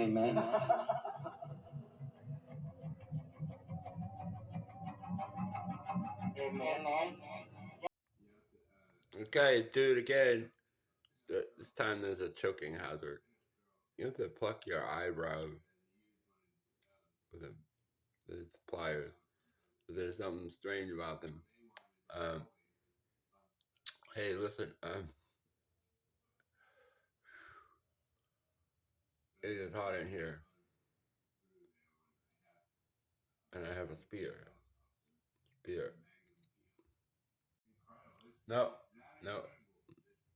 Amen. Amen. Okay, do it again. This time there's a choking hazard. You have to pluck your eyebrow with the pliers. There's something strange about them. Um, hey, listen. It is hot in here, and I have a spear. Spear. No, no,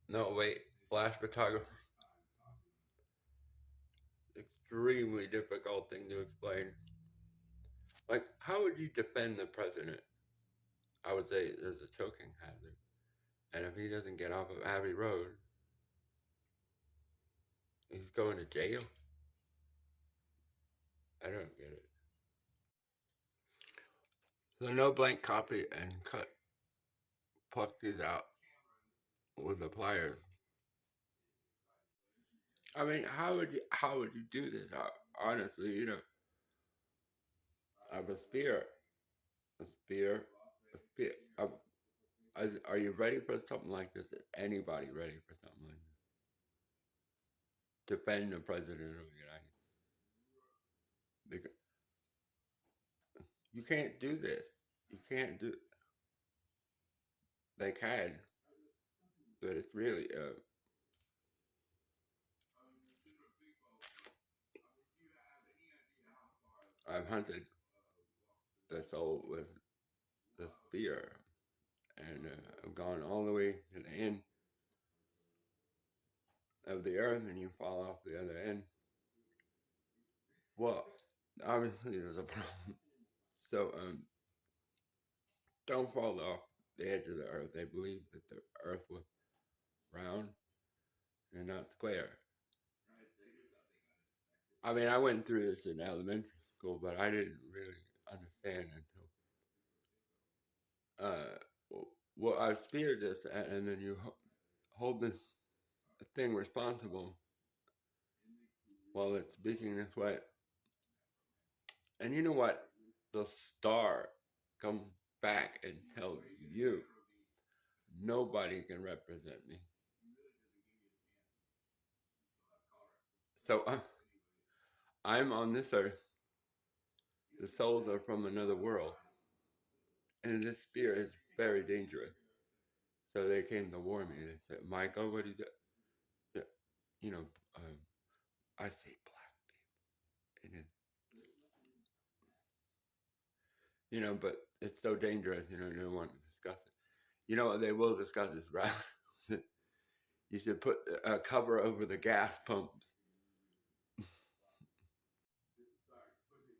no. Wait. Flash photography. Extremely difficult thing to explain. Like, how would you defend the president? I would say there's a choking hazard, and if he doesn't get off of Abbey Road, he's going to jail. I don't get it. So no blank copy and pluck these out with the pliers. I mean, how would you do this? Honestly, I have a spear, a spear, a spear. Are you ready for something like this? Is anybody ready for something like this? Defend the president of the United States. You can't do this. You can't do. They can, but it's really. I've hunted the soul with the spear, and I've gone all the way to the end of the earth, and you fall off the other end. Well, obviously there's a problem. So don't fall off the edge of the earth. They believe that the earth was round and not square. I mean, I went through this in elementary school, but I didn't really understand until well, I speared this, and then you hold this thing responsible while it's speaking this way. And you know what? The star comes back and tells you nobody can represent me. So I'm on this earth. The souls are from another world. And this spear is very dangerous. So they came to warn me. They said, Michael, what do you do? You know, I say black people. And but it's so dangerous, they don't want to discuss it. You know what? They will discuss this, right? You should put a cover over the gas pumps.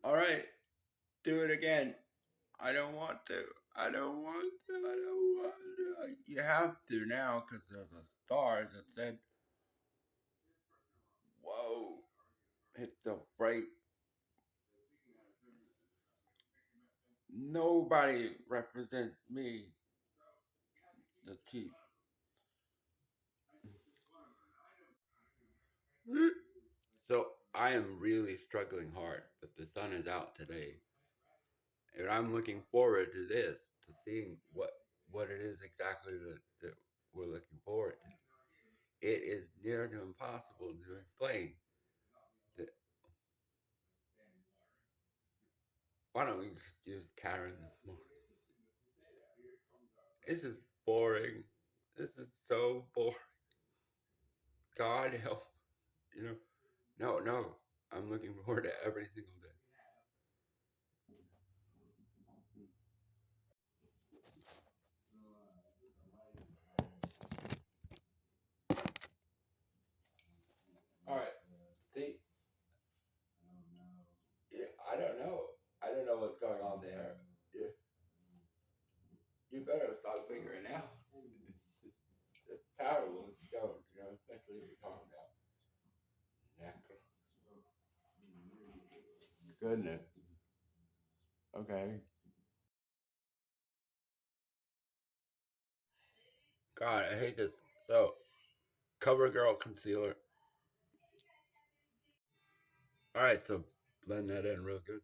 All right, do it again. I don't want to. I don't want to. I don't want to. You have to now because there's a stars that said, whoa, hit the brake. Nobody represents me, the chief. So I am really struggling hard, but the sun is out today. And I'm looking forward to this, to seeing what it is exactly that we're looking forward to. It is near to impossible to explain. That, why don't we just use Karen this morning? This is boring. This is so boring. God help. No. I'm looking forward to every single day. All right. See, yeah, I don't know. I don't know what's going on there. Yeah. You better start figuring out. It's terrible. It's going, especially if you're talking about necro. Goodness. Okay. God, I hate this. So, CoverGirl concealer. All right, so blend that in real good.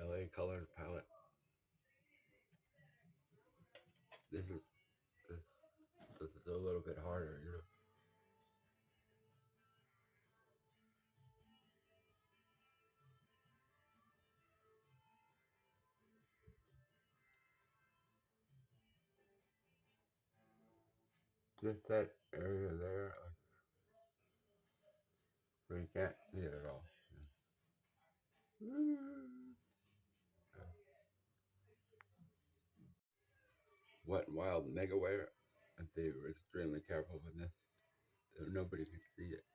LA color palette. This is this, this is a little bit harder, you know. Just that area there, where you can't see it at all. Wet and Wild Megaware, and they were extremely careful with this. So nobody could see it.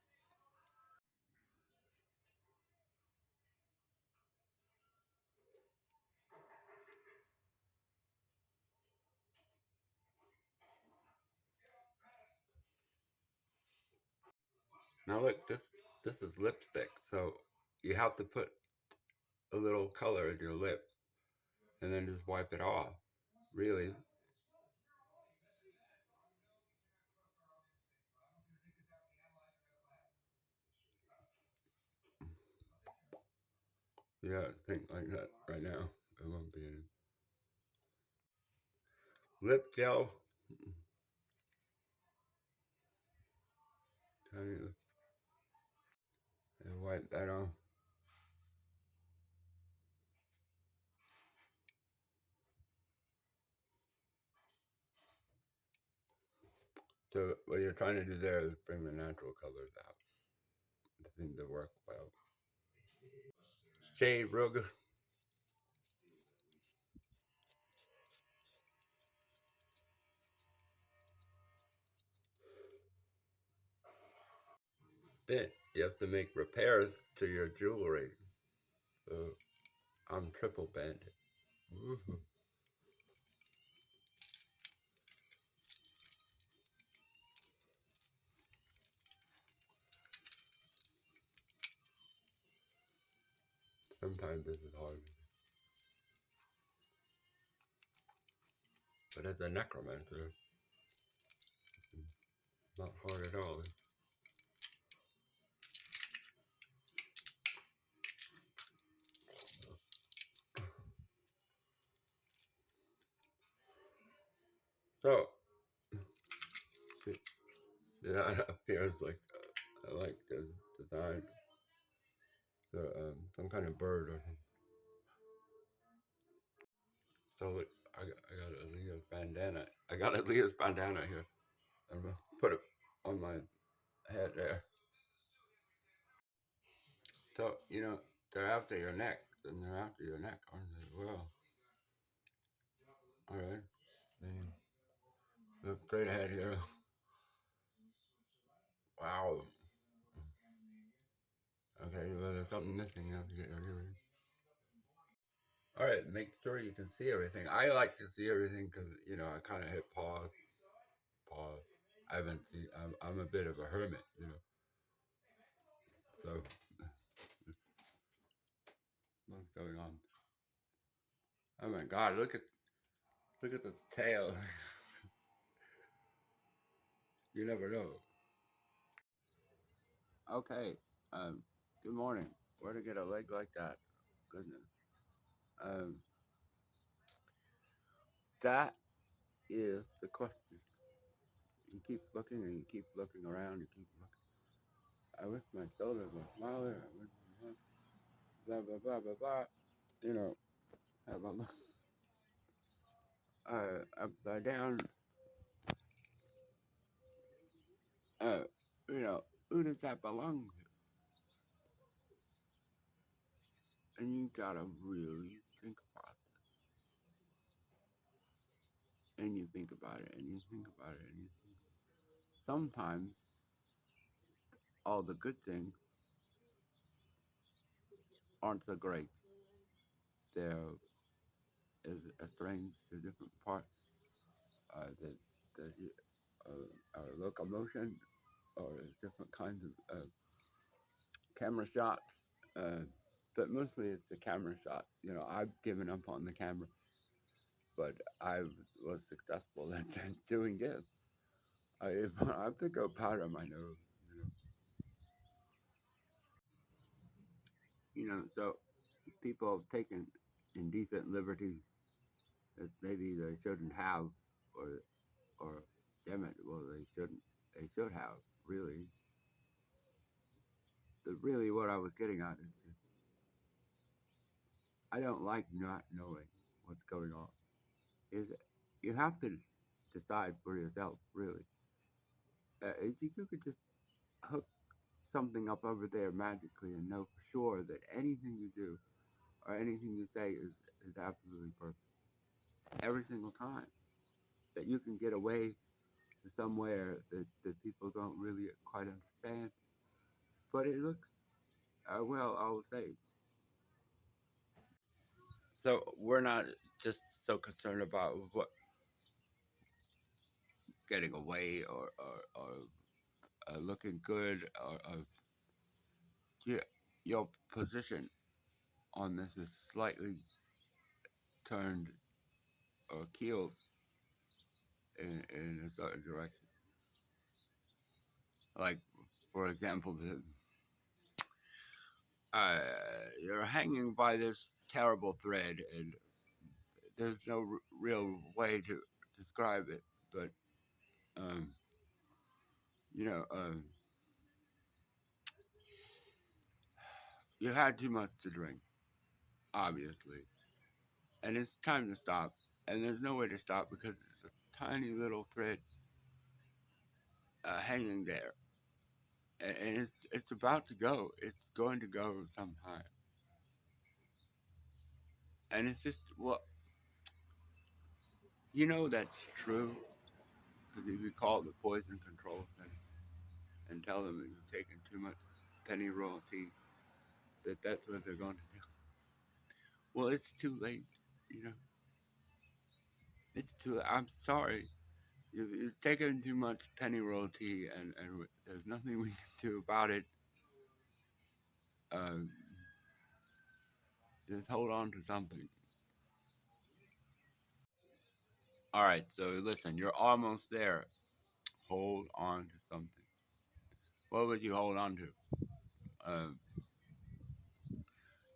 Now look, this is lipstick, so you have to put a little color in your lips and then just wipe it off. Really, yeah, pink like that right now. It won't be any. Lip gel. Tiny, and wipe that off. So what you're trying to do there is bring the natural colors out. The thing to work well. Shade real good. Then you have to make repairs to your jewelry. So I'm triple bent. Woo-hoo. Sometimes this is hard. But as a necromancer, it's not hard at all. So, see, see that appears like I like the design. So, some kind of bird or something. So look, I got a Leo's bandana. I got a Leo's bandana here. I'm gonna put it on my head there. So, you know, they're after your neck. And they're after your neck, aren't they? Well, alright. Look straight ahead here. Wow. Okay, well, there's something missing. You have to get everything. Alright, make sure you can see everything. I like to see everything because, you know, I kind of hit pause. Pause. I haven't seen, I'm a bit of a hermit, you know. So, what's going on? Oh my god, look at the tail. You never know. Okay, good morning. Where to get a leg like that? Goodness. Um, that is the question. You keep looking and you keep looking around, you keep looking. I wish my shoulders were smaller. I wish blah blah blah blah blah. You know, have a look upside down. Uh, you know, who does that belong to? And you gotta really think about it. And you think about it, and you think about it, and you think. Sometimes all the good things aren't so great. They're estranged to different parts that locomotion or different kinds of camera shots. Uh, but mostly it's the camera shot. You know, I've given up on the camera, but I was successful at doing this. I have to go powder my nose. You know. So people have taken indecent liberties that maybe they shouldn't have, or or damn it, well they shouldn't, they should have really. Really what I was getting at is just, I don't like not knowing what's going on. Is you have to decide for yourself really. If you could just hook something up over there magically and know for sure that anything you do or anything you say is absolutely perfect every single time. That you can get away to somewhere that people don't really quite understand. But it looks, well, I will say. So we're not just so concerned about what getting away or looking good or yeah, your position on this is slightly turned or keeled in a certain direction. Like, for example, uh, you're hanging by this terrible thread, and there's no real way to describe it, but um, you know, you had too much to drink, obviously, and it's time to stop. And there's no way to stop because it's a tiny little thread hanging there, and it's about to go. It's going to go sometime, and it's just well, that's true because if you call the poison control center and tell them that you've taken too much penny royalty, that's what they're going to do. Well, it's too late. You know, it's too. I'm sorry. You've taken too much penny royalty, and there's nothing we can do about it. Um, just hold on to something. All right. So listen, you're almost there. Hold on to something. What would you hold on to? Um,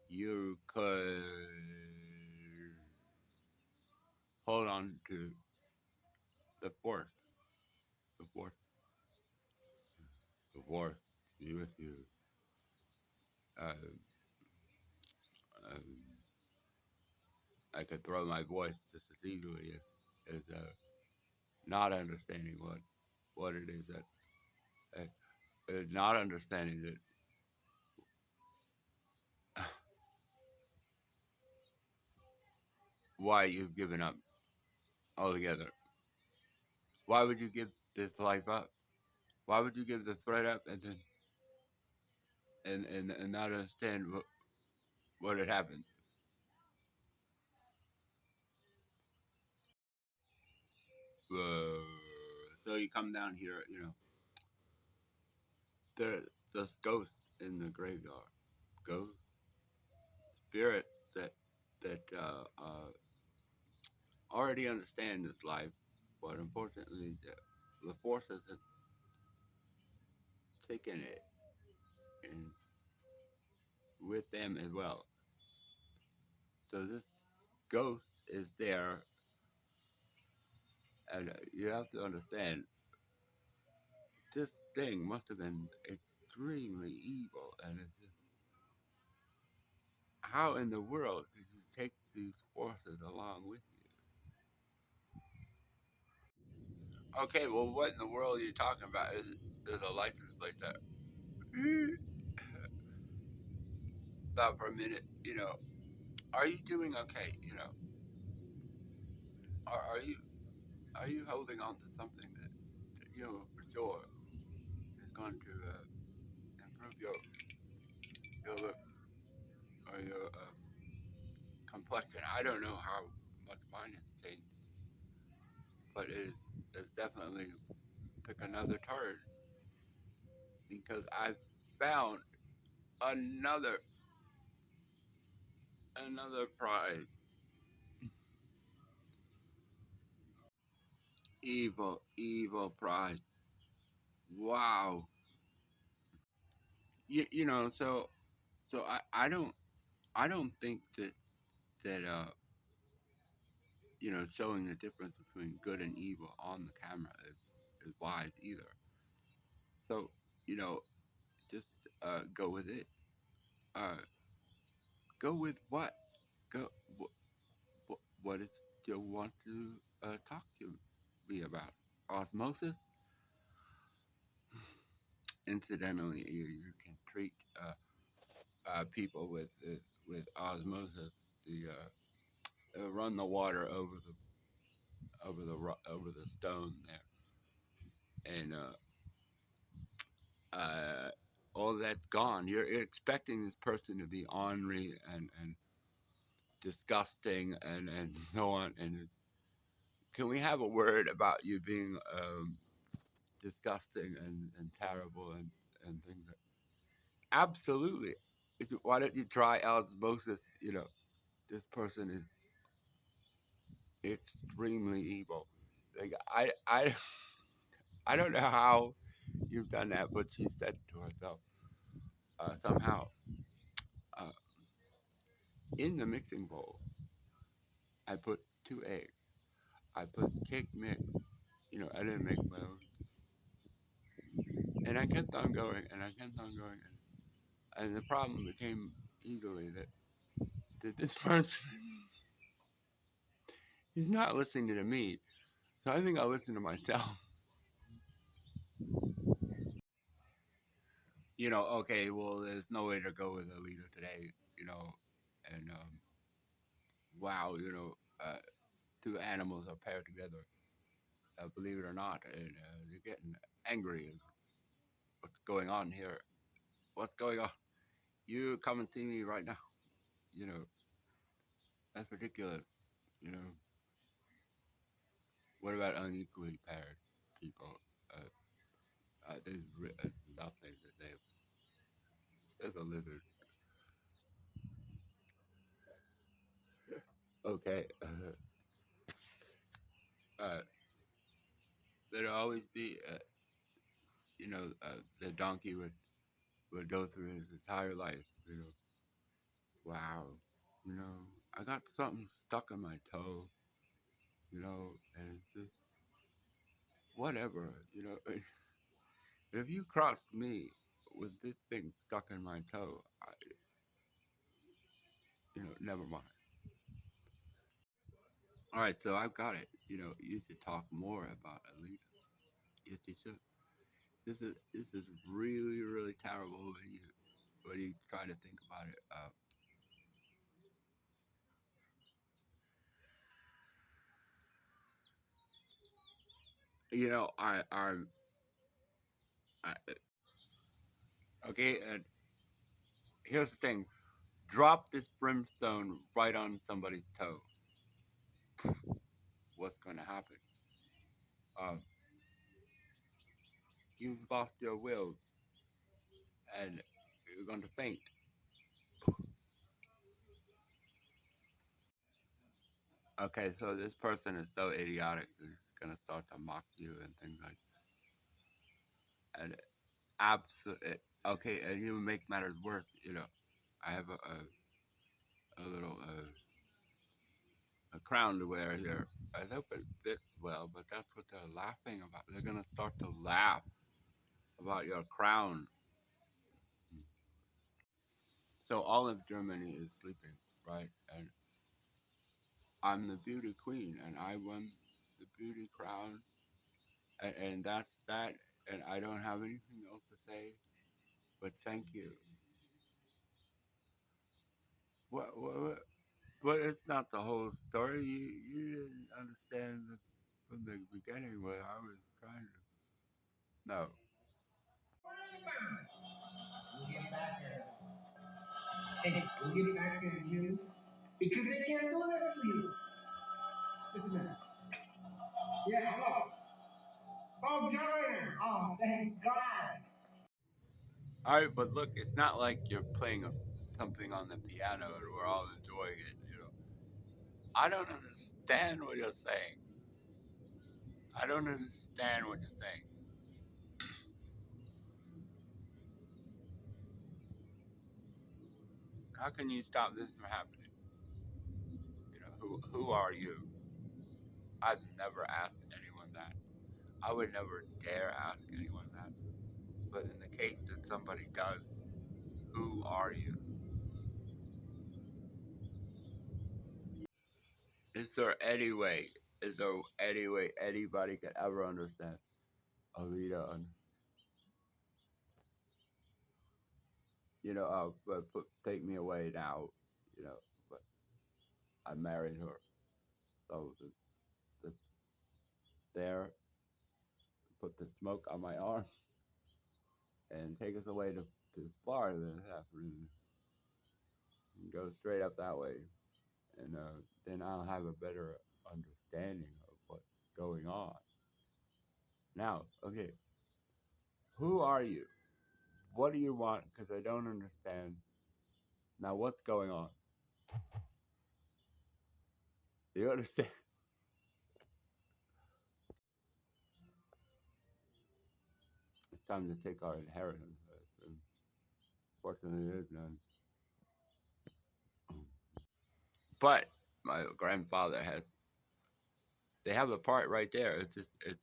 you could hold on to the force. The force. The force. Be with you. Uh, um, I could throw my voice just as easily as not understanding what it is that not understanding that why you've given up altogether. Why would you give this life up? Why would you give the threat up and then and not understand what had happened? Uh, so you come down here, there's ghosts in the graveyard, ghosts, spirits that already understand this life, but unfortunately the forces have taken it and with them as well. So this ghost is there, and you have to understand this thing must have been extremely evil, and it's just, how in the world could you take these forces along with you? Okay, well, what in the world are you talking about? There's a license plate there. Stop for a minute. Are you doing okay? Are you holding on to something that for sure is going to improve your look or your complexion? I don't know how much mine has changed, but it's definitely pick another turn because I've found another another prize. Evil prize. Wow. So I don't I don't think that showing the difference between good and evil on the camera is wise either. So, you know, just go with it. Uh, go with what? Go. What is you want to talk to me about? Osmosis. Incidentally, you can treat people with osmosis. Run the water over the stone there, and all that's gone. You're expecting this person to be ornery and disgusting and so on. And can we have a word about you being disgusting and terrible and things like absolutely. Why don't you try osmosis? This person is extremely evil. Like I don't know how you've done that, but she said to herself, somehow, uh, in the mixing bowl, I put 2 eggs. I put cake mix. I didn't make my own, and I kept on going, and I kept on going, and the problem became easily that this person is not listening to me. So I think I'll listen to myself. Okay, well, there's no way to go with a leader today, and wow, two animals are paired together, believe it or not, and they're getting angry. What's going on here? What's going on? You come and see me right now. You know, that's ridiculous. You know, what about unequally paired people? There's nothing that they. There's a lizard. Okay. Uh, there'll always be, the donkey would go through his entire life. Wow. I got something stuck in my toe. And it's just whatever. If you cross me with this thing stuck in my toe, never mind. All right, so I've got it. You should talk more about Alita. Yes, you should. This is really really terrible when you try to think about it. I okay. And here's the thing: drop this brimstone right on somebody's toe. What's going to happen? Um, you've lost your will and you're going to faint. Okay, so this person is so idiotic, they're going to start to mock you and things like that. And absolutely, okay, and you make matters worse. I have a little a crown to wear here. I hope it fits well, but that's what they're laughing about. They're going to start to laugh about your crown. So all of Germany is sleeping, right? And I'm the beauty queen, and I won the beauty crown, and that's that. And I don't have anything else to say, but thank you. What? But it's not the whole story. You didn't understand from the beginning what I was trying to. No. We'll get back there. Hey, we'll get back there to you. Because they can't do that for you. Listen to that. Yeah, hello. Oh, John. Oh, thank God. All right, but look, it's not like you're playing something on the piano and we're all enjoying it. I don't understand what you're saying. I don't understand what you're saying. How can you stop this from happening? You know, who are you? I've never asked anyone that. I would never dare ask anyone that. But in the case that somebody does, who are you? Is there any way? Is there any way anybody could ever understand Alita? You know, take me away now. You know, but I married her, so the there put the smoke on my arm and take us away to Florida this afternoon and go straight up that way, and then I'll have a better understanding of what's going on. Now, okay, who are you? What do you want? Because I don't understand. Now, what's going on? Do you understand? It's time to take our inheritance. Fortunately, there is none. But my grandfather has. They have the part right there. It's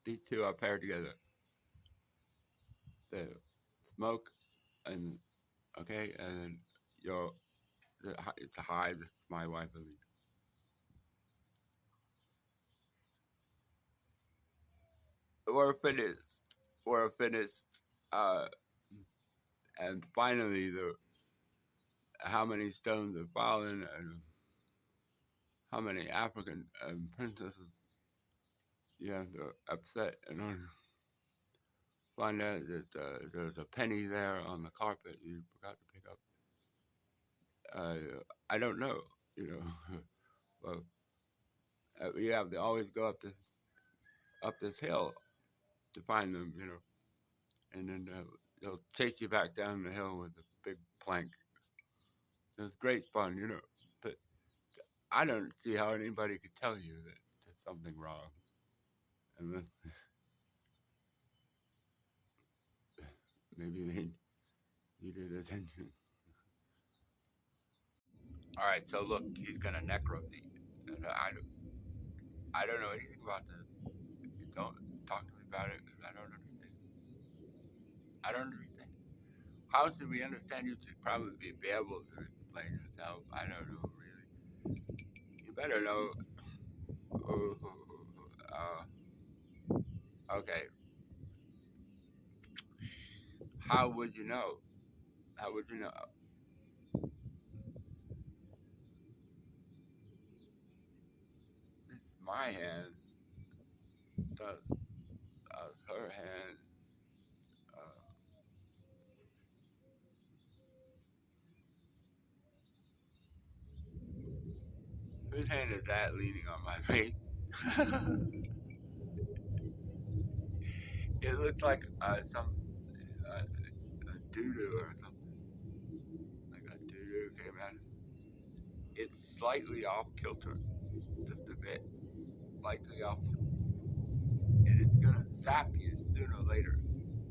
these two are paired together. The smoke and okay, and then your it's a high. This is my wife, at least. We're finished. We're finished. Uh, and finally, the how many stones have fallen, and how many African princesses you have to upset in order to find out that there's a penny there on the carpet you forgot to pick up. I don't know, you know. Well, you have to always go up this hill to find them, you know, and then they'll take you back down the hill with a big plank. It's great fun, you know. But I don't see how anybody could tell you that there's something wrong. And then maybe they needed attention. All right, so look, he's gonna necro me. And I don't know anything about this. Don't talk to me about it because I don't understand. I don't understand. How should we understand? You should probably be able to explain yourself. I don't know really. You better know. Okay. How would you know? How would you know? It's my hand. Does her hand? Uh, whose hand is that leaning on my face? It looks like some a doo doo or something. Like a doo doo came out. It's slightly off kilter, just a bit, slightly off, and it's gonna zap you sooner or later.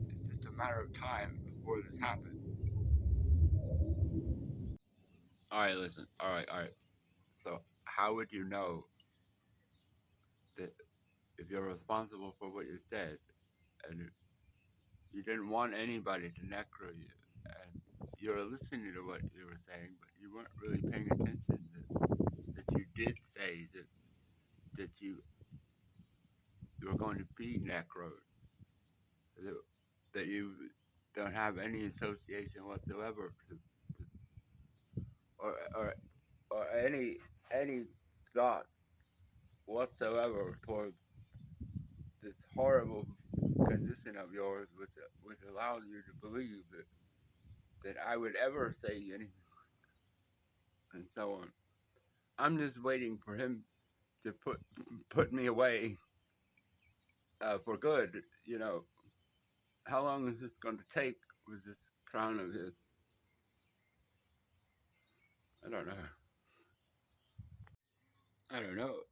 It's just a matter of time before this happens. All right, listen. All right. So, how would you know that if you're responsible for what you said, and you didn't want anybody to necro you, and you were listening to what you were saying, but you weren't really paying attention that you did say that you were going to be necroed, that, that you don't have any association whatsoever or or any thought whatsoever towards this horrible condition of yours, which allows you to believe that I would ever say anything and so on. I'm just waiting for him to put me away for good. You know, how long is this going to take with this crown of his? I don't know. I don't know.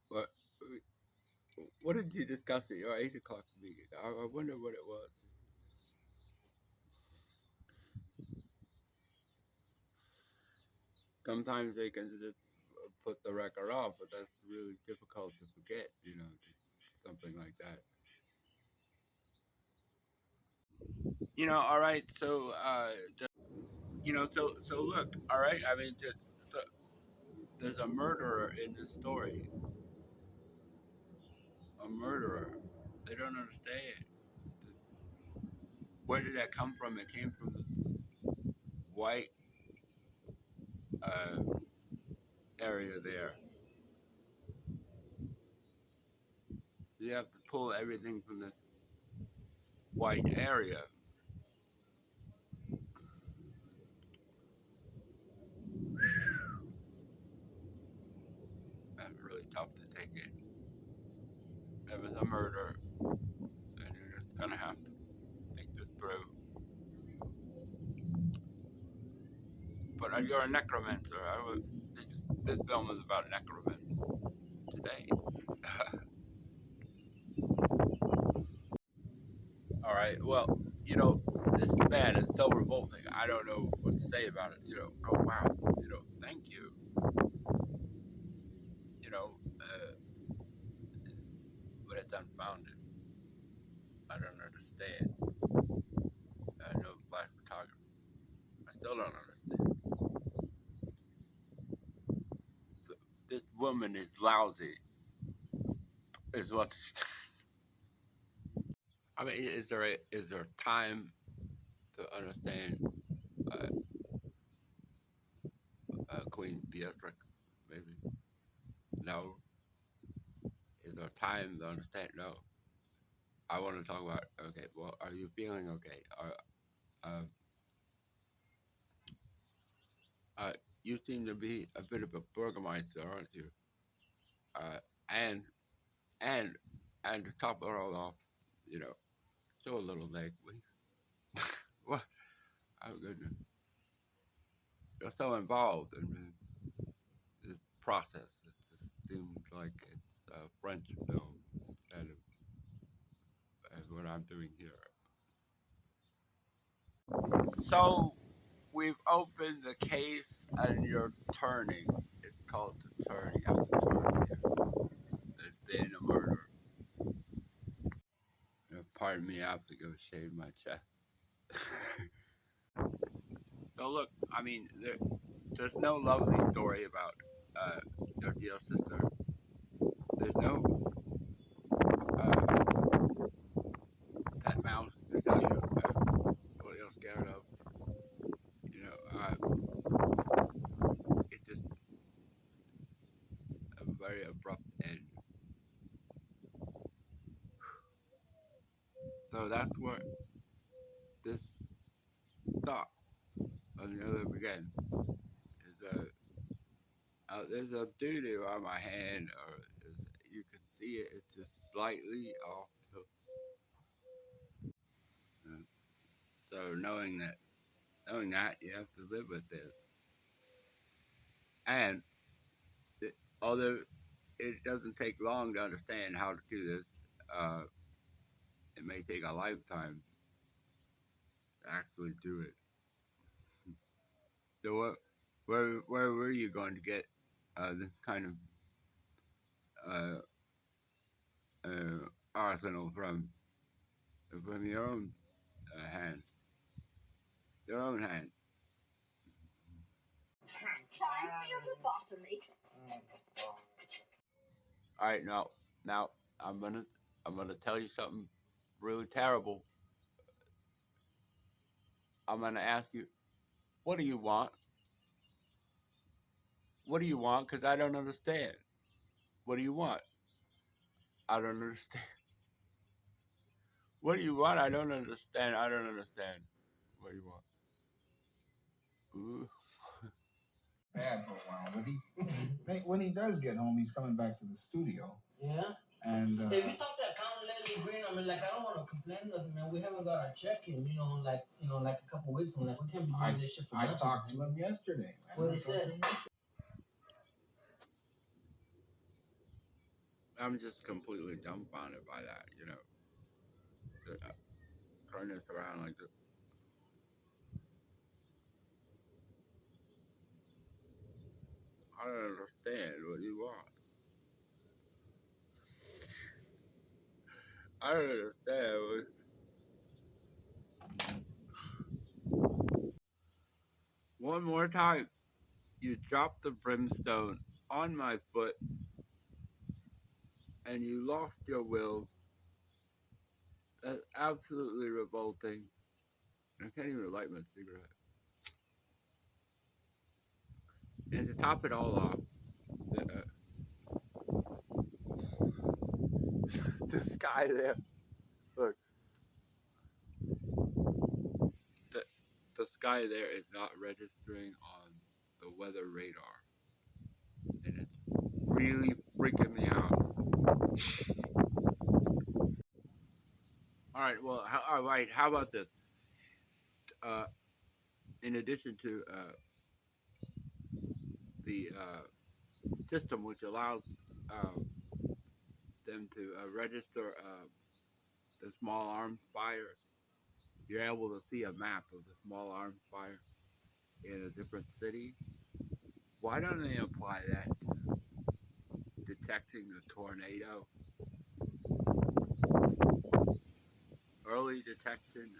What did you discuss at your 8 o'clock meeting? I wonder what it was. sometimes they can just put the record off, but that's really difficult to forget, something like that. All right, so, so look, all right, I mean, so there's a murderer in this story, a murderer. They don't understand. Where did that come from? It came from the white uh, area there. You have to pull everything from this white area. That's really tough to take in. It was a murder, and you're just gonna have to think this through. But you're a necromancer. This film is about necromancy today. All right. Well, this is bad. It's so revolting. I don't know what to say about it. Oh wow. Thank you. But it's unfounded. I don't understand. I know black photography. I still don't understand. This woman is lousy. Is what. I mean, is there time to understand uh, Queen Beatrix? Maybe no. Is there time to understand? No. I want to talk about. Okay. Well, are you feeling okay? Uh, uh, you seem to be a bit of a burgomeister, aren't you? Uh, and and and to top it all off, you know, show a little leg, please. What? Oh goodness, you're so involved in this process. It just seems like it's a French film instead of what I'm doing here. So we've opened the case and you're turning. It's called the turn. You have to turn here. There's been a murder. Pardon me, I have to go shave my chest. So look, I mean, there's no lovely story about your dear sister. There's no that mouse to tell you what you're scared of. It's just a very abrupt end. So that's where this stops. On the other again, is there's a doo-doo on my hand, or you can see it. It's just slightly off. Uh, so knowing that, you have to live with this. And although it doesn't take long to understand how to do this, uh, it may take a lifetime to actually do it. So where were you going to get this kind of uh, arsenal from? From your own hand, your own hand. All right, now I'm gonna tell you something really terrible. I'm gonna ask you, what do you want? What do you want? Because I don't understand. What do you want? I don't understand. What do you want? I don't understand. I don't understand. What do you want? Ooh. Bad for a while, but when he does get home, he's coming back to the studio. Yeah. And if you talk to accountant Leslie Green, I mean, like, I don't want to complain nothing, man. We haven't got our check in, like a couple weeks. I'm like, we can't be doing this shit for nothing. I talked to him yesterday. What he said? I'm just completely dumbfounded by that. Turn this around like this. I don't understand what you want. I don't understand what... One more time. You dropped the brimstone on my foot and you lost your will. That's absolutely revolting. I can't even light my cigarette. And to top it all off, the sky there, look, the, the sky there is not registering on the weather radar. And it's really freaking me out. All right, how about this? Uh, in addition to the system which allows uh, them to register the small arms fire, you're able to see a map of the small arms fire in a different city. Why don't they apply that to detecting a tornado, early detection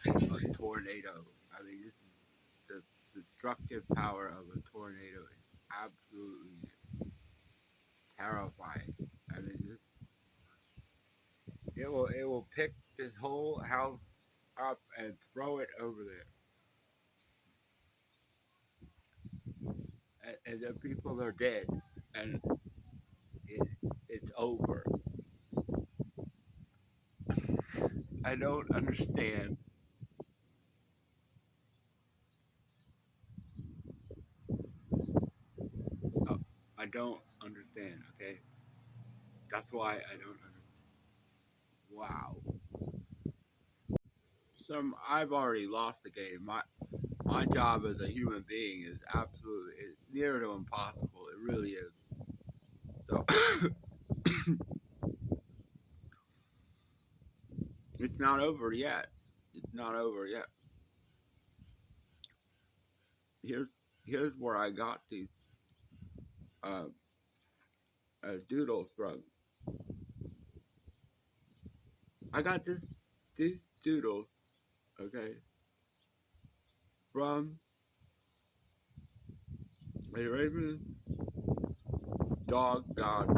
of a tornado? I mean, this is the destructive power of a tornado is absolutely terrifying. I mean, it will pick this whole house up and throw it over there, and the people are dead, and it, it's over. I don't understand. Uh, I don't understand. Okay, that's why I don't understand. Wow. I've already lost the game. My job as a human being is absolutely it's near to impossible. It really is. So it's not over yet. It's not over yet. Here's here's where I got these uh, doodles from. I got these doodles, okay, from a Raven dog god.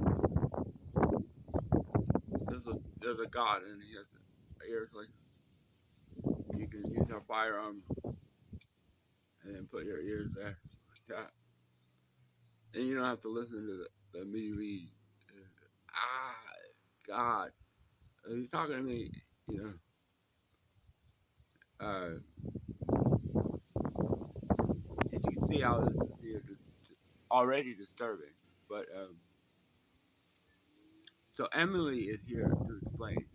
There's a god, and he has ears like you can use a firearm and then put your ears there like that, and you don't have to listen to the me read. Ah, God, are you talking to me? You know, as you can see how this is here, already disturbing. But so Emily is here to explain.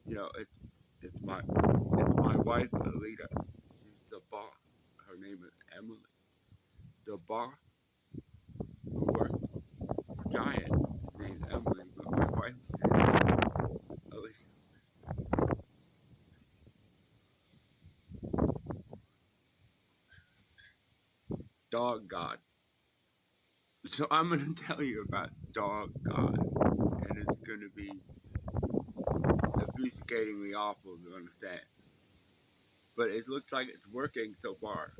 You know, it's my wife Alita. She's the boss. Her name is Emily. The boss who works for Giant named Emily, but my wife Alita. Dog God. So I'm gonna tell you about Dog God, and it's gonna be obfuscatingly awful to understand. But it looks like it's working so far.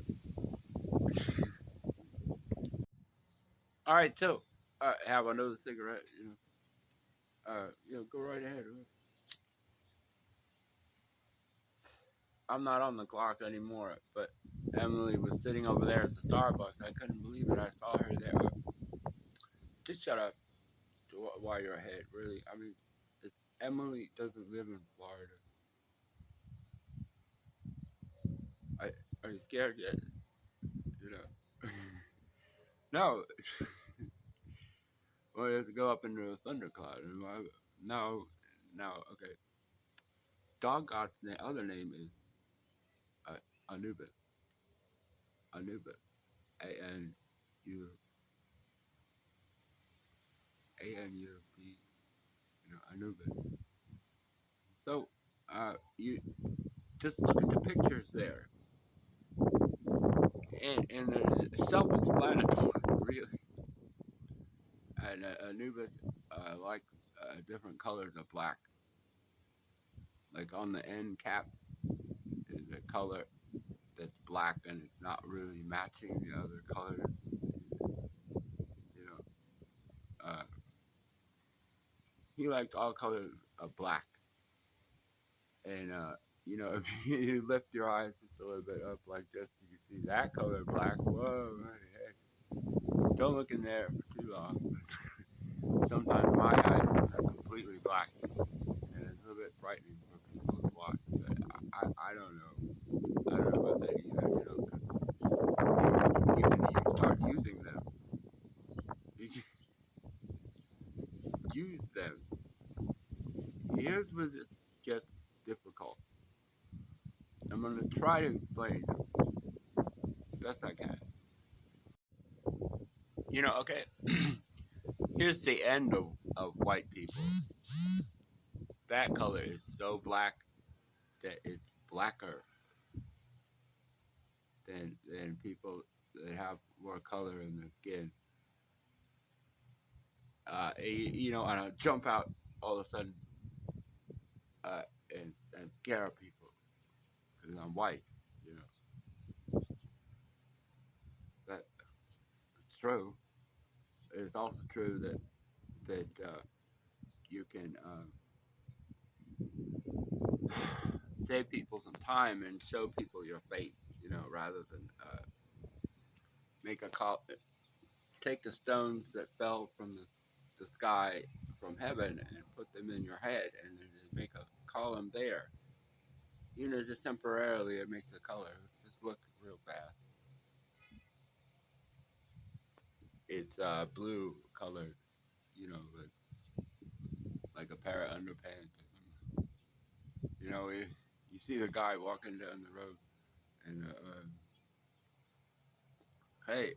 All right, so have another cigarette. Go right ahead. I'm not on the clock anymore, but Emily was sitting over there at the Starbucks. I couldn't believe it. I saw her there. Just shut up while you're ahead, really. I mean, Emily doesn't live in Florida. Are you scared yet? You know. No. Well, you have to go up into a thundercloud. No, no, okay. Dog God's other name is uh, Anubis. Anubis. A-N-U, A-N-U-B, Anubis. So, you just look at the pictures there. and they're self-explanatory, really. And Anubis like different colors of black. Like on the end cap is a color that's black and it's not really matching the other colors. You know, he liked all colors of black. And you know, if you lift your eyes just a little bit up like this, you can see that color black. Whoa, hey, don't look in there for too long. Sometimes my eyes are completely black, and it's a little bit frightening for people to watch. But I don't know. I don't know about that either. You know, 'cause you can even start using them. You can use them. Here's where this gets difficult. I'm gonna try to explain best I can. You know, okay. Here's the end of white people. That color is so black that it's blacker than people that have more color in their skin. You know, and I jump out all of a sudden uh, and scare people because I'm white. You know, that's true. It's also true that you can save people some time and show people your face. You know, rather than make a call, take the stones that fell from the sky from heaven and put them in your head and then just make a column there. You know, just temporarily it makes the color just look real bad. It's blue colored, you know, like a pair of underpants or something. You know, you see the guy walking down the road and hey,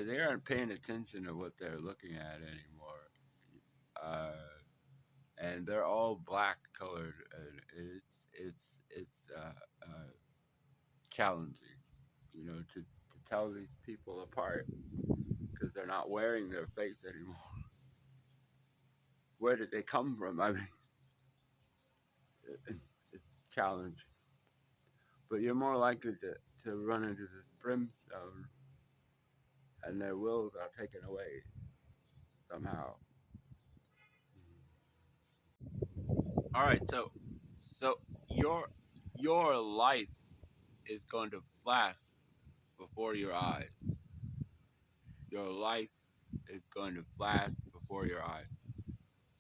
they aren't paying attention to what they're looking at anymore. Uh, and they're all black colored, and it's challenging, you know, to tell these people apart because they're not wearing their face anymore. Where did they come from? I mean, it's challenging, but you're more likely to run into this brimstone, and their wills are taken away somehow. All right, so your your life is going to flash before your eyes. Your life is going to flash before your eyes.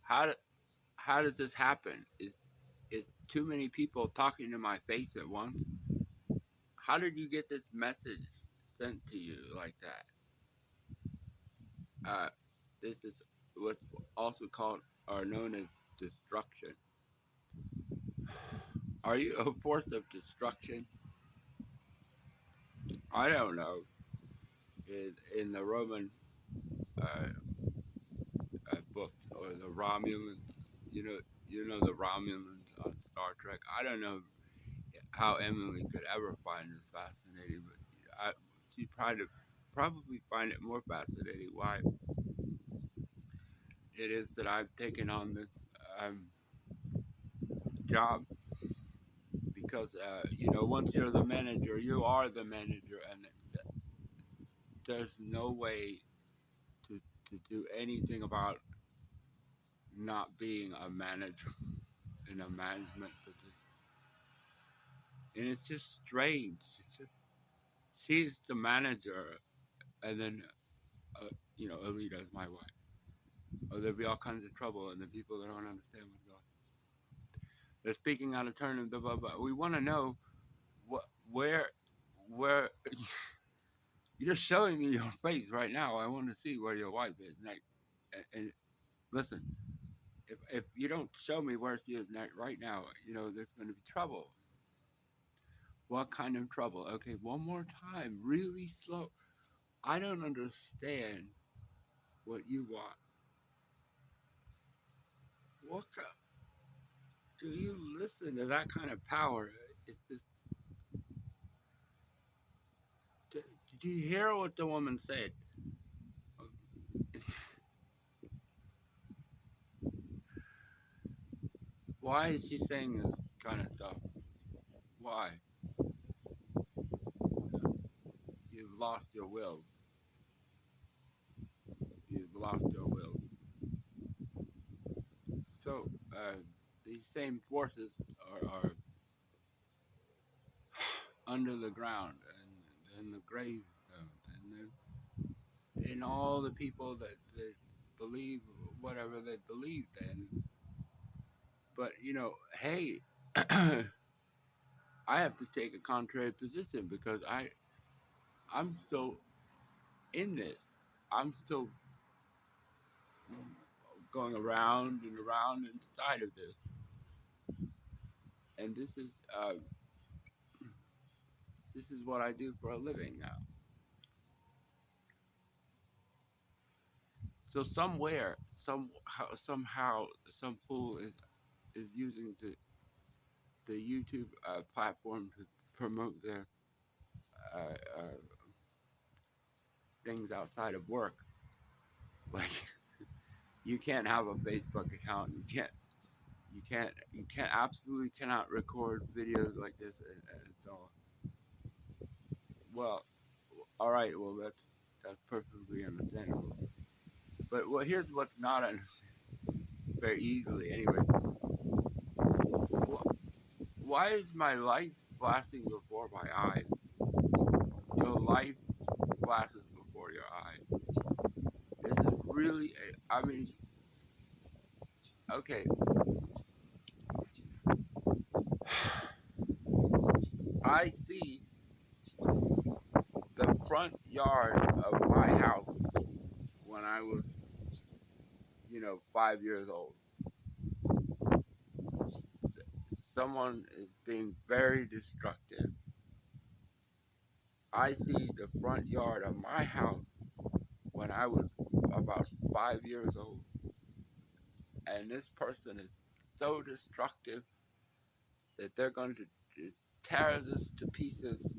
How do, how does this happen? Is too many people talking to my face at once? How did you get this message sent to you like that? This is what's also called or known as destruction. Are you a force of destruction? I don't know. In the Roman uh, books or the Romulans, you know, you know the Romulans on Star Trek. I don't know how Emily could ever find this fascinating, but she probably find it more fascinating why it is that I've taken on this um, job because you know once you're the manager, you are the manager, and there's no way to to do anything about not being a manager in a management position, and it's just strange. It's just she's the manager, and then you know Alita's my wife. Or there'll be all kinds of trouble, and the people that don't understand what's going on. They're speaking out of turn, and blah blah blah. We want to know what, where you're showing me your face right now. I want to see where your wife is. And listen, if you don't show me where she is right now, you know there's going to be trouble. What kind of trouble? Okay, one more time, really slow. I don't understand what you want. What do you listen to that kind of power? It's just Did you hear what the woman said? Why is she saying this kind of stuff? Why? You've lost your will. You've lost your will. So these same forces are under the ground and in the grave and in all the people that believe whatever they believed in. But hey, I have to take a contrary position because I'm still in this. I'm still going around and around inside of this, and this is what I do for a living now. So somehow, some fool is using the YouTube platform to promote their uh, uh, things outside of work. Like you can't have a Facebook account. You can't absolutely cannot record videos like this and so on. Well, all right. Well, that's perfectly understandable. But well, here's what's not very easily anyway. Why is my life flashing before my eyes? Your life flashes before your eyes. This is really, I mean, okay. I see the front yard of my house when I was, 5 years old. Someone is being very destructive. I see the front yard of my house when I was about 5 years old. And this person is so destructive that they're going to tear this to pieces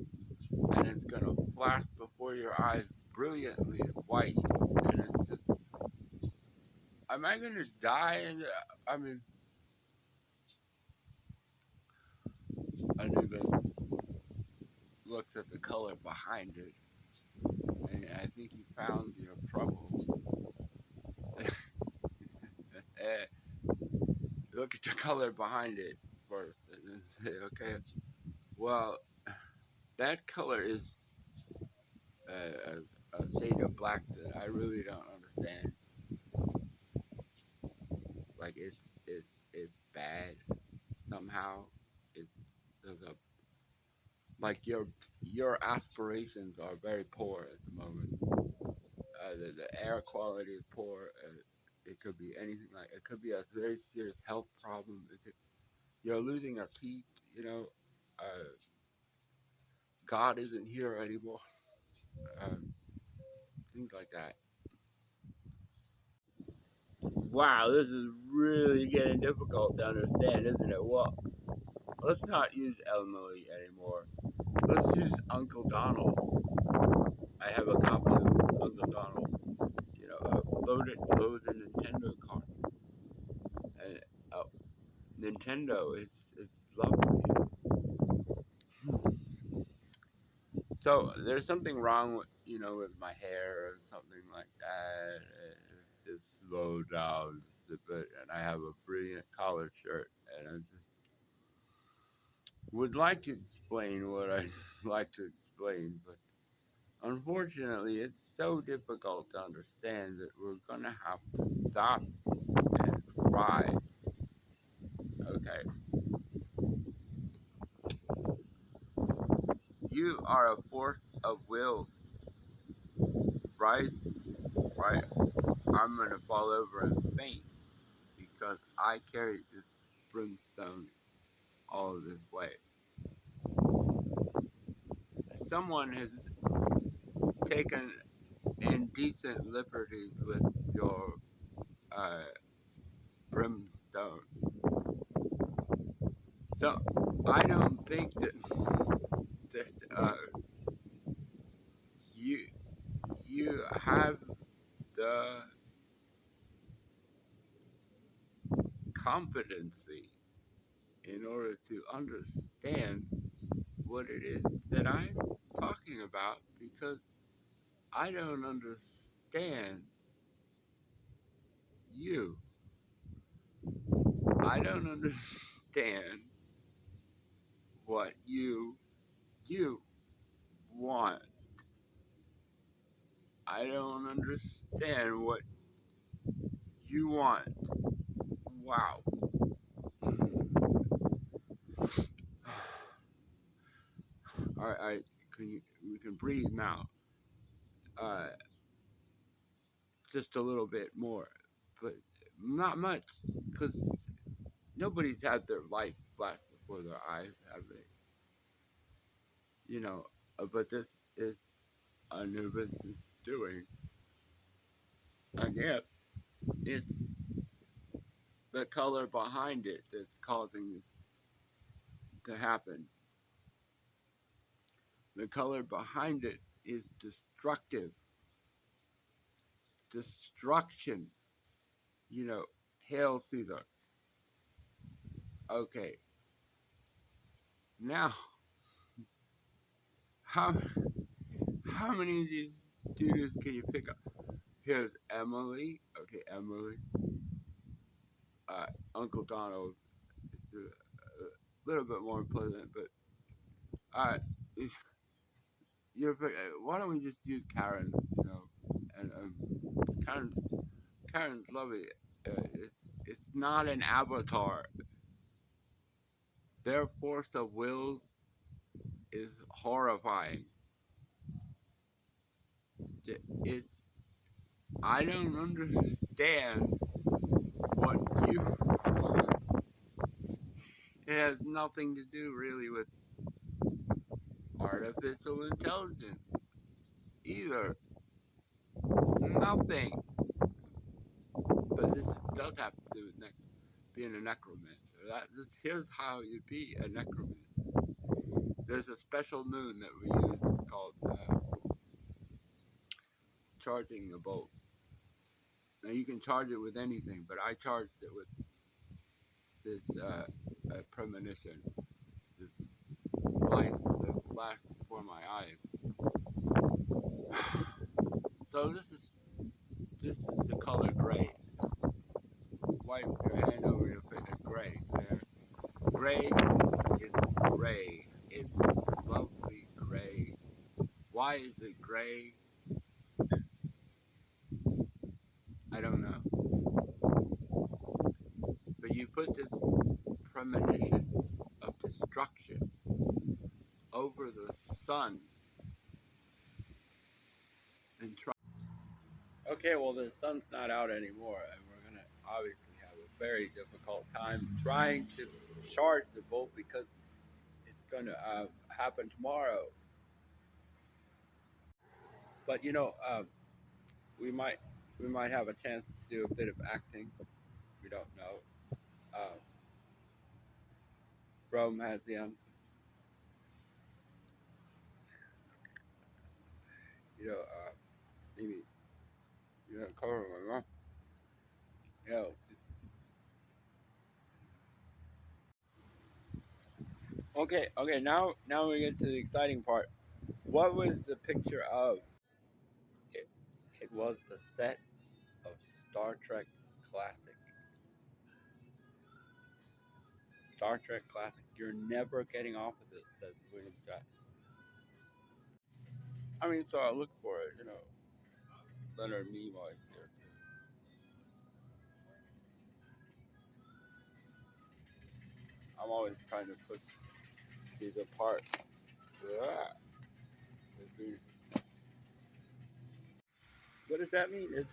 and it's going to flash before your eyes brilliantly white. And it's just, am I going to die? And I mean, Anubis looks at the color behind it, and I think he found your trouble. Look at the color behind it first, and then say, okay, well, that color is a shade of black that I really don't understand. Like it's bad somehow. It's there's a like your aspirations are very poor at the moment. The air quality is poor. It could be anything like it could be a very serious health problem. You're losing your teeth. Uh, God isn't here anymore. Um, things like that. Wow, this is really getting difficult to understand, isn't it? Well, let's not use Emily anymore. Let's use Uncle Donald. I have a copy of Uncle Donald. Load the Nintendo card. And Nintendo, it's lovely. So there's something wrong with with my hair or something like that. It's just slow down just a bit, and I have a brilliant collared shirt, and I just would like to explain what I'd like to explain, but unfortunately, it's so difficult to understand that we're gonna have to stop and try. Okay, you are a force of will, right? Right. I'm gonna fall over and faint because I carried this brimstone all this way. Someone has taken indecent liberties with your uh, brimstone. So I don't think that competency in order to understand what it is that I'm talking about, because I don't understand you. I don't understand what you want. I don't understand what you want. Wow. All right, we can breathe now. Just a little bit more, but not much, because nobody's had their life flash before their eyes, have they? You know, but this is Anubis is doing, and yet it's the color behind it that's causing this to happen. The color behind it is destructive, destruction. You know, Hail Caesar. Okay, now how how many of these dudes can you pick up? Here's Emily. Okay, Emily. Uh, Uncle Donald is a little bit more pleasant, but uh, why don't we just use Karen? You know, and Karen's Karen's lovely. It's not an avatar. Their force of wills is horrifying. It's I don't understand what you. It has nothing to do really with artificial intelligence either. Nothing. But this does have to do with being a necromancer. Here's how you be a necromancer. There's a special moon that we use. It's called charging the bolt. Now you can charge it with anything, but I charged it with this premonition, this light that flashed before my eyes. So this is the color gray. Wipe your hand over your face. Gray. There. Gray is gray. It's lovely gray. Why is it gray? I don't know. But you put this premonition of destruction over the sun and try. Okay, well the sun's not out anymore, and we're gonna obviously have a very difficult time trying to charge the bolt because it's gonna happen tomorrow. But you know, we might we might have a chance to do a bit of acting. We don't know. Uh, Rome has the you know maybe cover my mouth. You know. Okay. Now we get to the exciting part. What was the picture of? It, it was the set of Star Trek Classic. Star Trek Classic. You're never getting off of this, says William Scott. I mean, so I look for it, Leonard Nimoy here. I'm always trying to put these apart. Ah, what does that mean?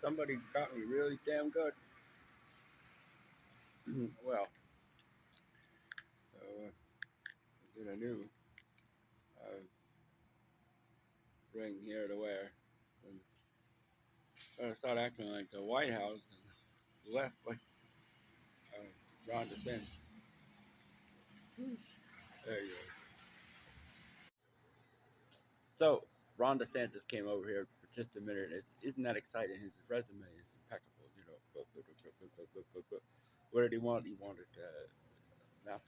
Somebody got me really damn good. Well, get a new uh, ring here to wear. And I'm gonna start acting like the White House and less like Ron DeSantis. There you go. So Ron DeSantis came over here for just a minute. Isn't that exciting? His resume is impeccable, What did he want? He wanted nothing.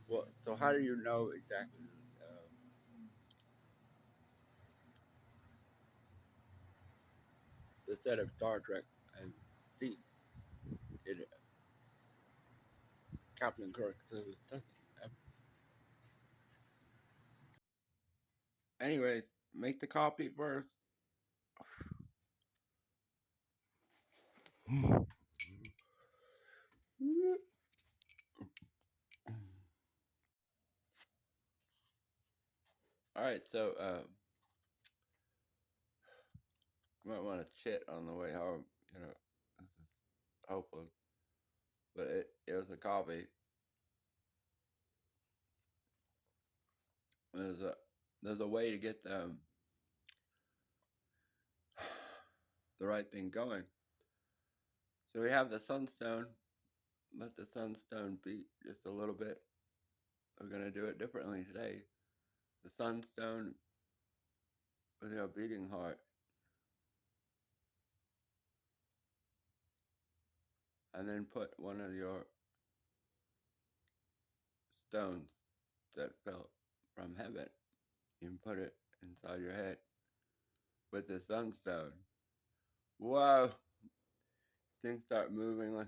Well, so how do you know exactly the set of Star Trek and see it? Captain Kirk says it doesn't. Anyway, make the coffee first. All right, so you might want to chit on the way home. You know, this is hopeless, but it was a coffee. There's a there's a way to get the right thing going. So we have the sunstone. Let the sunstone beat just a little bit. We're gonna do it differently today. The sunstone with your beating heart, and then put one of your stones that fell from heaven. You can put it inside your head with the sunstone. Whoa! Things start moving like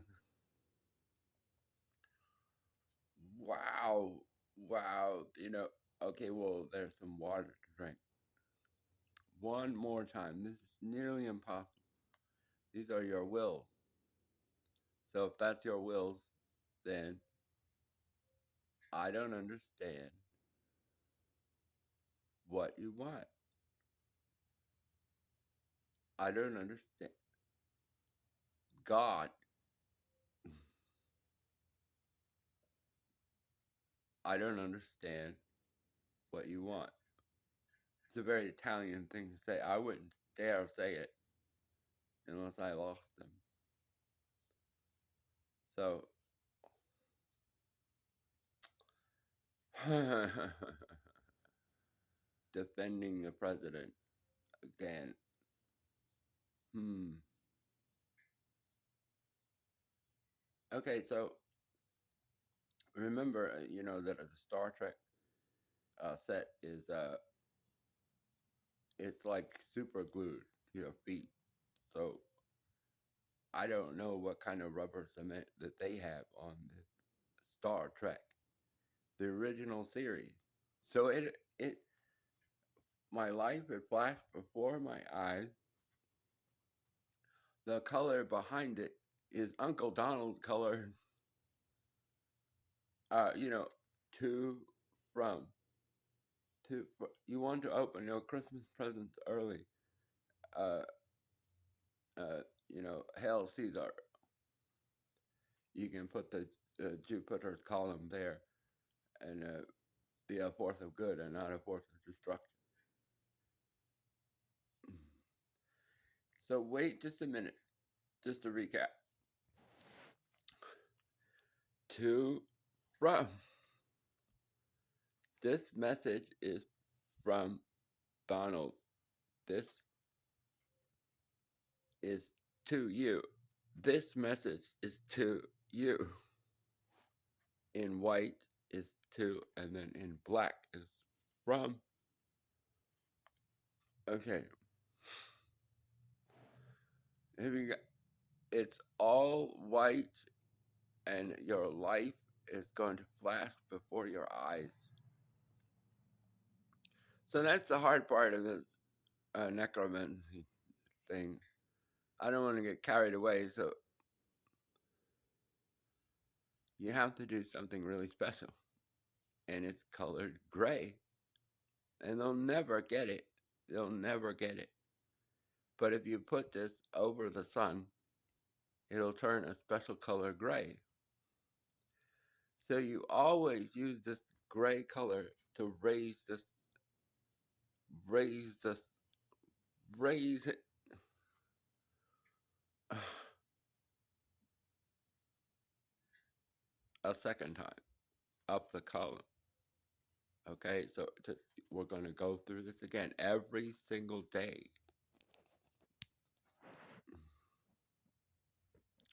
wow, wow. Okay, well, there's some water to drink. One more time. This is nearly impossible. These are your wills. So if that's your wills, then I don't understand what you want. I don't understand. God, I don't understand what you want. It's a very Italian thing to say. I wouldn't dare say it unless I lost them. So, defending the president again. Hmm. Okay, so remember, that the Star Trek set is it's like super glued to your feet. So I don't know what kind of rubber cement that they have on the Star Trek, the original series. So it my life it flashed before my eyes. The color behind it is Uncle Donald color. You know, to from to you want to open your Christmas presents early. Uh, Hail Caesar. You can put the Jupiter's column there and be a force of good and not a force of destruction. So wait just a minute, just to recap. To from. This message is from Donald. This is to you. This message is to you. In white is to, and then in black is from. Okay. Here we go. It's all white, and your life is going to flash before your eyes. So that's the hard part of this necromancy thing. I don't want to get carried away, so you have to do something really special. And it's colored gray. And they'll never get it. They'll never get it. But if you put this over the sun, it'll turn a special color gray. So you always use this gray color to raise this, raise it a second time up the column. Okay, so we're going to go through this again every single day.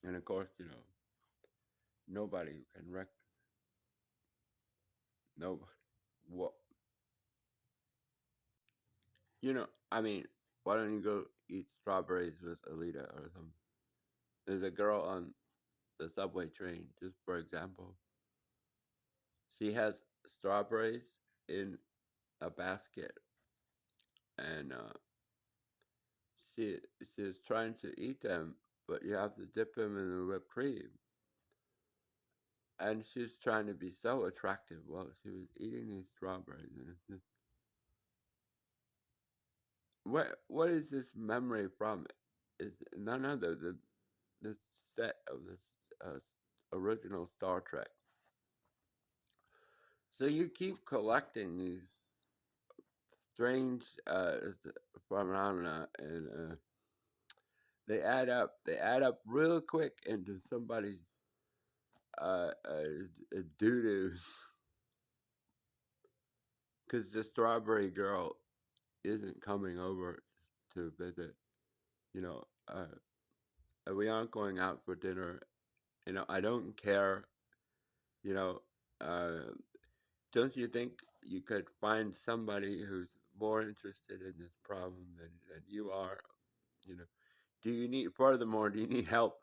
And of course, you know, nobody can nobody. What you know? I mean, why don't you go eat strawberries with Alita or something? There's a girl on the subway train, just for example. She has strawberries in a basket, and she she's trying to eat them, but you have to dip them in the whipped cream. And she's trying to be so attractive while she was eating these strawberries, and it's just what is this memory from? Is none other than the set of this original Star Trek. So you keep collecting these strange phenomena, and they add up. They add up real quick into somebody's doo doo. Because the strawberry girl isn't coming over to visit. You know, we aren't going out for dinner. You know, I don't care. You know, uh, don't you think you could find somebody who's more interested in this problem than you are? You know, do you need, furthermore, do you need help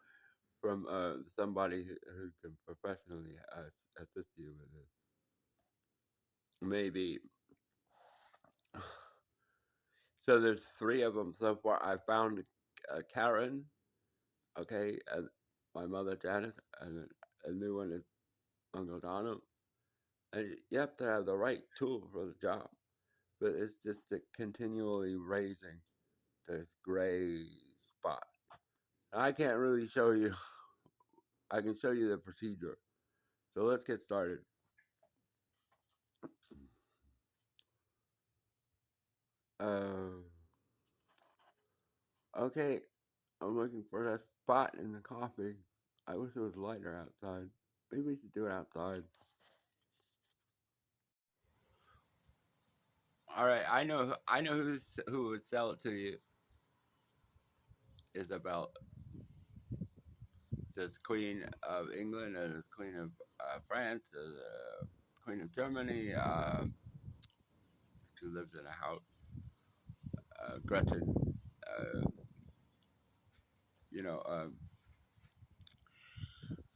from somebody who can professionally assist you with this? Maybe. So there's three of them so far. I found Karen, okay, and my mother Janice, and then a new one is Uncle Donald. And you have to have the right tool for the job, but it's just the continually raising this gray spot. I can't really show you. I can show you the procedure. So let's get started. Uh, okay, I'm looking for that spot in the coffee. I wish it was lighter outside. Maybe we should do it outside. All right, I know who would sell it to you. Isabel, there's Queen of England, and there's Queen of France, there's Queen of Germany. She lives in a house. Gretchen, you know,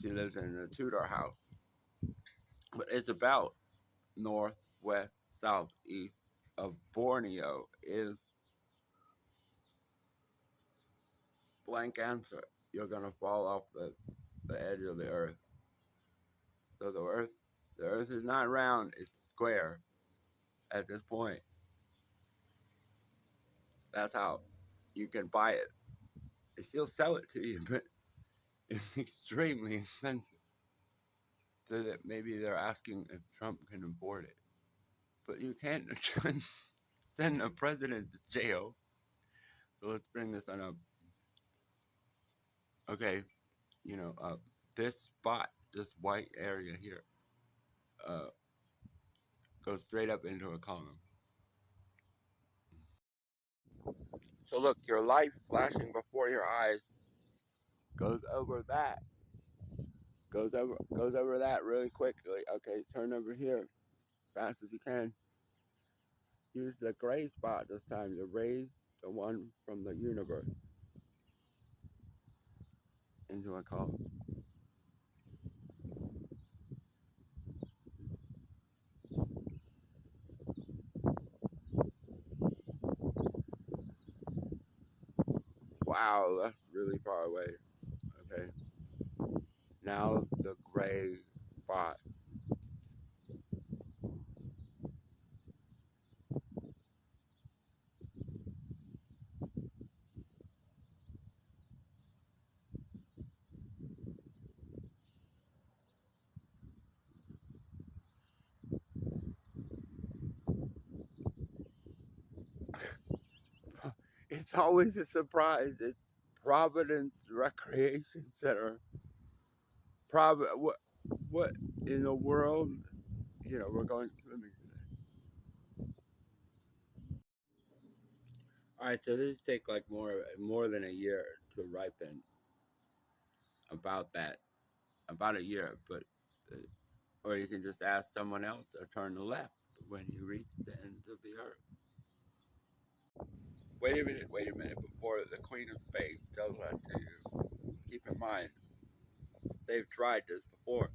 she lives in a Tudor house. But it's about north, west, south, east of Borneo is blank answer. You're gonna fall off the edge of the earth. So the earth is not round, it's square at this point. That's how you can buy it. She'll sell it to you, but it's extremely expensive. So that maybe they're asking if Trump can afford it. But you can't send a president to jail. So let's bring this on up. Okay, you know, this spot, this white area here, uh, goes straight up into a column. So look, your life flashing before your eyes goes over that, goes over that really quickly. Okay, turn over here fast as you can. Use the gray spot this time to raise the one from the universe into a column. Wow, that's really far away. Okay, now the gray spot. It's always a surprise. It's Providence Recreation Center. What in the world? You know, we're going swimming today. All right, so this take like more than a year to ripen. about that, about a year. But or you can just ask someone else or turn left when you reach the ends of the earth. Wait a minute, before the Queen of Spades tells that to you, keep in mind, they've tried this before,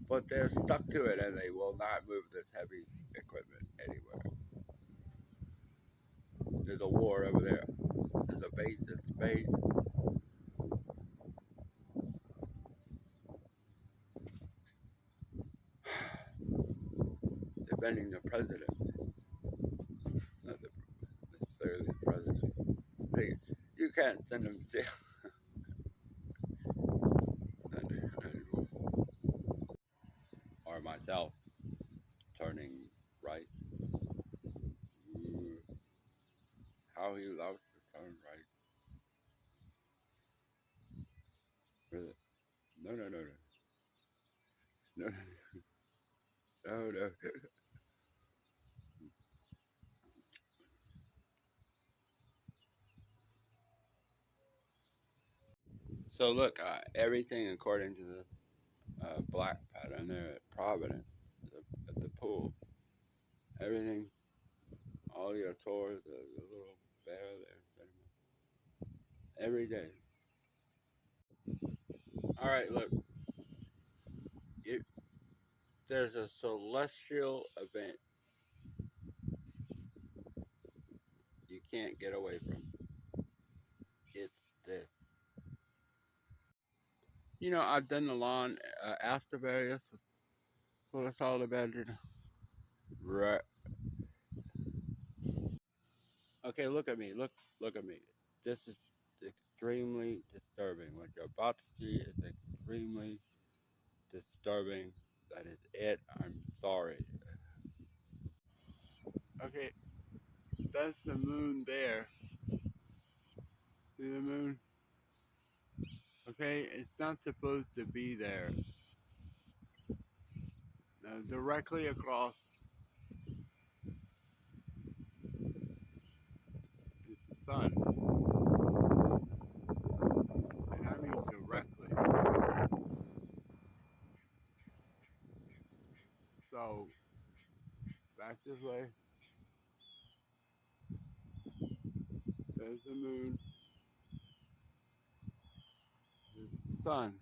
but they're stuck to it and they will not move this heavy equipment anywhere. There's a war over there. There's a base in Spain. Defending the president, not necessarily the president. You can't send them to or myself turning right. Ooh, how he loves to turn right. Really? No, no, no, no, no, no, no. So look, everything according to the black pattern there at Providence, at the pool. Everything, all your tours, the little bear there, every day. All right, look, it, there's a celestial event you can't get away from. It's this. You know, I've done the lawn, Astroberry, what it's all about. Right. Okay, look at me. Look at me. This is extremely disturbing. What you're about to see is extremely disturbing. That is it. I'm sorry. Okay, that's the moon there. See the moon? Okay, it's not supposed to be there. Now, directly across is the sun. And I mean directly. So, back this way. There's the moon. There's the sun.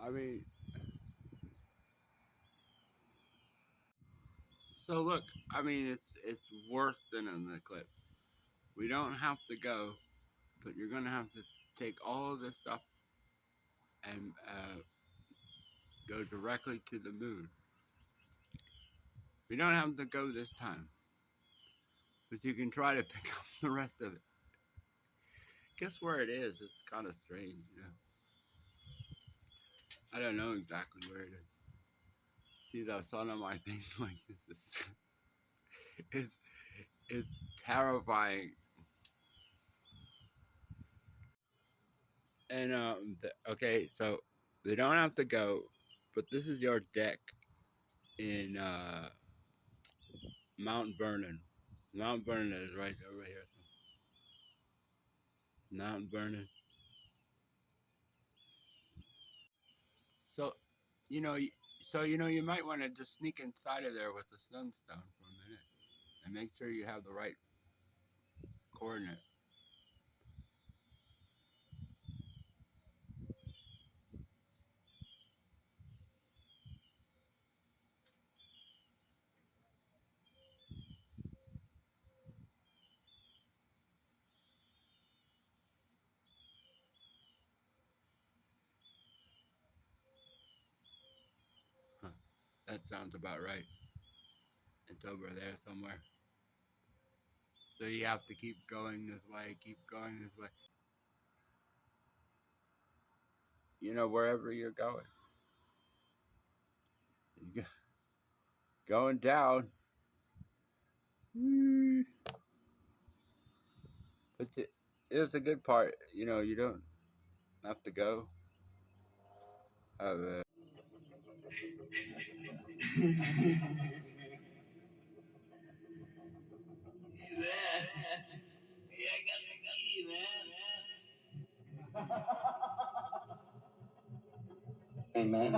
I mean, so look, I mean, it's worse than an eclipse. We don't have to go, but you're gonna have to take all of this stuff and go directly to the moon. We don't have to go this time, but you can try to pick up the rest of it. Guess where it is? It's kind of strange, you know. I don't know exactly where it is. See the sun on my face like this is it's terrifying. And okay, so they don't have to go, but this is your deck in Mount Vernon. Mount Vernon is right over here. Mount Vernon. So, you know, you might want to just sneak inside of there with the sunstone for a minute and make sure you have the right coordinate. Huh. That sounds about right. It's over there somewhere. So you have to keep going this way, keep going this way. You know, wherever you're going. Going down. But it's a good part. You know, you don't have to go. Uh, Amen.